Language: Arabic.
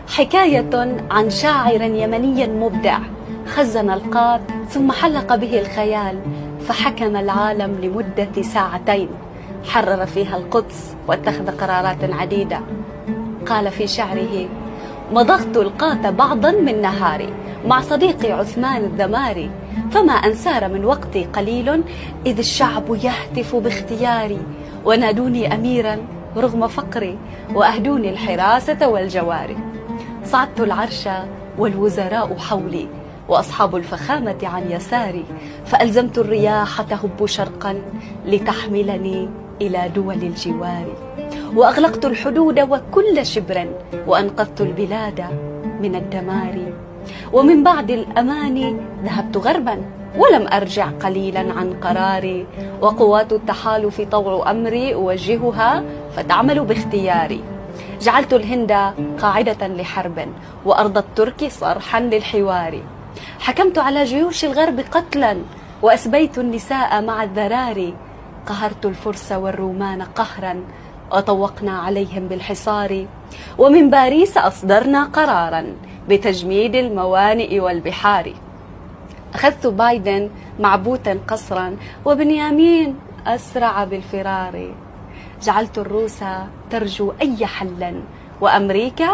حكاية عن شاعر يمني مبدع خزن القات ثم حلق به الخيال، فحكم العالم لمدة ساعتين، حرر فيها القدس واتخذ قرارات عديدة. قال في شعره: مضغت القات بعضا من نهاري مع صديقي عثمان الذماري، فما أن سار من وقتي قليل إذ الشعب يهتف باختياري، ونادوني أميرا رغم فقري، وأهدوني الحراسة والجواري. صعدت العرش والوزراء حولي، وأصحاب الفخامة عن يساري، فألزمت الرياح تهب شرقا لتحملني إلى دول الجوار، وأغلقت الحدود وكل شبر، وأنقذت البلاد من الدمار. ومن بعد الأمان ذهبت غربا ولم أرجع قليلا عن قراري، وقوات التحالف طوع أمري أوجهها فتعمل باختياري. جعلت الهند قاعدة لحرب، وأرض الترك صرحا للحوار. حكمت على جيوش الغرب قتلا، وأسبيت النساء مع الذراري. قهرت الفرس والرومان قهرا، وطوقنا عليهم بالحصار. ومن باريس أصدرنا قرارا بتجميد الموانئ والبحار. أخذت بايدن معبوتا قصرا، وبنيامين أسرع بالفرار. جعلت الروس ترجو أي حل، وأمريكا